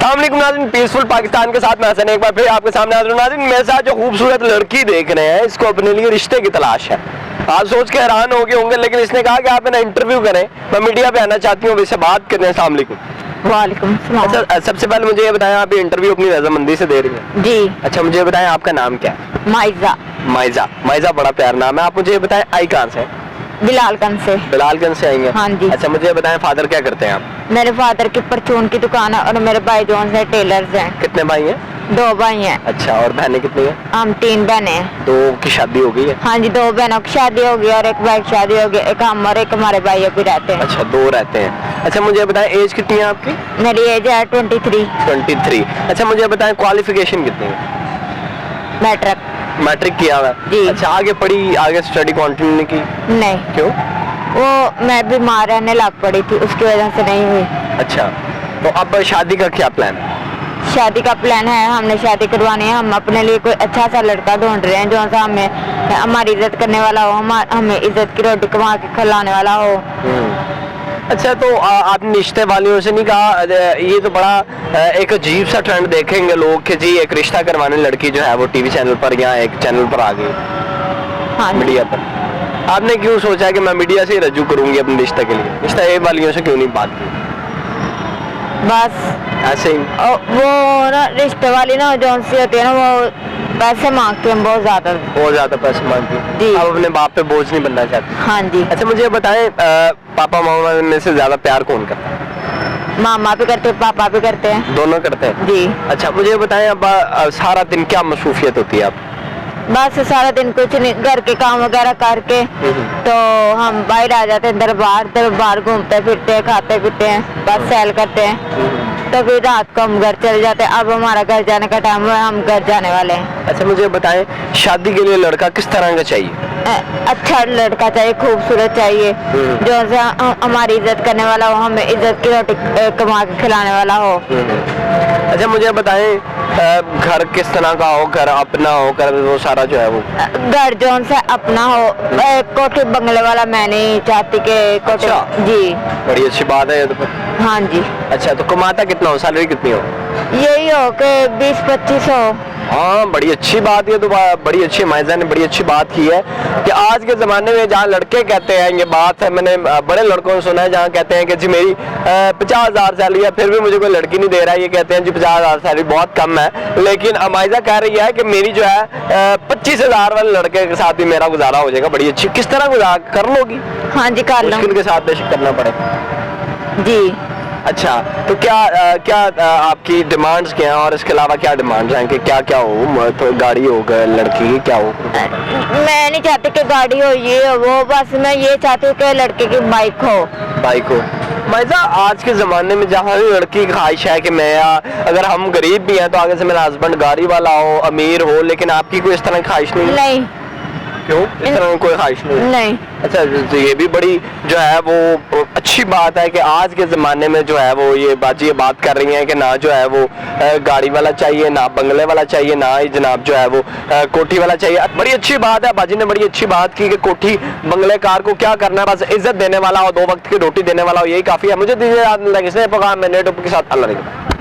अस्सलाम वालेकुम नाज़रीन, पीसफुल पाकिस्तान के साथ मैं हसन एक बार फिर आपके सामने हाजिर हूं। नाज़रीन, मेरे साथ जो खूबसूरत लड़की देख रहे हैं, इसको अपने लिए रिश्ते की तलाश है। आप सोच के हैरान हो गए होंगे, लेकिन इसने कहा कि आप ना इंटरव्यू करें, मैं मीडिया पे आना चाहती हूँ, इससे बात करें। अस्सलाम वालेकुम। वालेकुम सलाम। अच्छा, सबसे पहले मुझे ये बताएं, आप ये इंटरव्यू अपनी रजामंदी से दे रही हैं? जी। अच्छा, मुझे बताएं आपका नाम क्या है? माइजा। माइजा। माइजा बड़ा प्यारा नाम है। आप मुझे ये बताएं आई कहाँ से है? बिलालगंज से। बिलालगंज से आई हैं? हाँ जी। अच्छा, मुझे बताएं फादर क्या करते हैं आप? मेरे फादर की परचून की दुकान है और मेरे भाई जोन से टेलर्स हैं। कितने भाई हैं? 2 भाई हैं। अच्छा, और बहनें कितनी हैं? हम 3 बहनें हैं। 2 की शादी हो गई है? हाँ जी, 2 बहनों की शादी हो गई और एक भाई की शादी हो गई। एक हम और एक हमारे भाई अभी रहते हैं। अच्छा, 2 रहते हैं। अच्छा, मुझे बताएं एज कितनी है आपकी? मेरी एज है 23। 23। अच्छा, मुझे बताएं क्वालिफिकेशन कितनी है? मैट्रिक। मैट्रिक किया हुआ है? जी। अच्छा, आगे स्टडी कंटिन्यू नहीं की? नहीं, क्यों? वो मैं बीमार रहने लग पड़ी थी, उसकी वजह से नहीं हुई। अच्छा, तो अब शादी का क्या प्लान है? शादी का प्लान है, हमने शादी करवानी है। हम अपने लिए कोई अच्छा सा लड़का ढूंढ रहे हैं जो सा हमें हमारी इज्जत करने वाला हो, हमें इज्जत की रोटी कमा के खिलाने वाला हो। अच्छा, तो आपने रिश्ते वालियों से नहीं कहा? ये तो बड़ा एक अजीब सा ट्रेंड देखेंगे लोग कि जी एक रिश्ता करवाने लड़की जो है वो टीवी चैनल पर या एक चैनल पर आ गई, हाँ जी। मीडिया पर। आपने क्यों सोचा कि मैं मीडिया से ही रजू करूंगी अपने रिश्ते के लिए? रिश्ता ए वालियों से क्यों नहीं बात की? बस ऐसे ही? वो ना रिश्ते वाली ना जो सी होती है ना, वो पैसे मांगते हैं बहुत ज्यादा पैसे मांगती? जी। आप अपने बाप पे बोझ नहीं बनना चाहते? हाँ जी। अच्छा, मुझे बताएं पापा मामा में से ज्यादा प्यार कौन करता है? मामा भी करते हैं, पापा भी करते हैं। दोनों करते हैं? जी। अच्छा, मुझे बताएं अब सारा दिन क्या मसरूफियत होती है आप? बस सारा दिन कुछ नहीं, घर के काम वगैरह करके तो हम बाहर आ जाते हैं, दरबार घूमते फिरते, खाते पीते हैं, बस सैर करते हैं। तो फिर रात को हम घर चले जाते हैं। अब हमारा घर जाने का टाइम है, हम घर जाने वाले हैं। अच्छा, मुझे बताएं शादी के लिए लड़का किस तरह का चाहिए? अच्छा लड़का चाहिए, खूबसूरत चाहिए, जो से हमारी इज्जत करने वाला हो, हमें इज्जत की रोटी कमा के खिलाने वाला हो। अच्छा, मुझे बताएं घर किस तरह का हो? घर अपना हो, घर वो सारा जो है वो? घर जो से अपना हो, कोठी बंगले वाला मैं नहीं चाहती कि कोठी। अच्छा। जी, बड़ी अच्छी बात है ये तो। हाँ जी। अच्छा, तो कमाता कितना हो, सैलरी कितनी हो? यही हो कि 20-25 हो। हाँ, बड़ी अच्छी बात है। तो बड़ी अच्छी, माइजा ने बड़ी अच्छी बात की है कि आज के ज़माने में जहाँ लड़के कहते हैं, ये बात है मैंने बड़े लड़कों से सुना है, जहाँ कहते हैं कि जी मेरी 50,000 सैलरी है, फिर भी मुझे कोई लड़की नहीं दे रहा है। ये कहते हैं जी 50,000 सैलरी बहुत कम है, लेकिन माइजा कह रही है कि मेरी जो है 25,000 वाले लड़के के साथ भी मेरा गुजारा हो जाएगा। बड़ी अच्छी। किस तरह गुजारा कर लोगी? हाँ जी, कर लो। मुश्किल के साथ बेशक करना पड़े। जी। अच्छा, तो क्या आपकी डिमांड्स क्या हैं, और इसके अलावा क्या डिमांड्स हैं कि क्या हो? तो गाड़ी हो, लड़की क्या हो? मैं नहीं चाहती कि गाड़ी हो, ये हो वो, बस मैं ये चाहती हूँ कि लड़के की बाइक हो। बाइक हो। माइजा, आज के ज़माने में जहाँ लड़की की ख्वाहिश है कि मैं अगर हम गरीब भी हैं तो आगे से मेरा हस्बैंड गाड़ी वाला हो, अमीर हो, लेकिन आपकी कोई इस तरह की ख्वाहिश नहीं? नहीं। क्यों? इस तरह की कोई ख्वाहिश नहीं? अच्छा, तो ये भी बड़ी जो है वो अच्छी बात है कि आज के ज़माने में जो है वो ये बात कर रही हैं कि ना जो है वो गाड़ी वाला चाहिए, ना बंगले वाला चाहिए, ना ही जनाब जो है वो कोठी वाला चाहिए। बड़ी अच्छी बात है, बाजी ने बड़ी अच्छी बात की कि कोठी बंगले कार को क्या करना है, बस इज्जत देने वाला हो, 2 वक्त की रोटी देने वाला हो, यही काफ़ी है। मुझे दीजिए, इसने प्रोग्राम में नेट के साथ अल्लाह।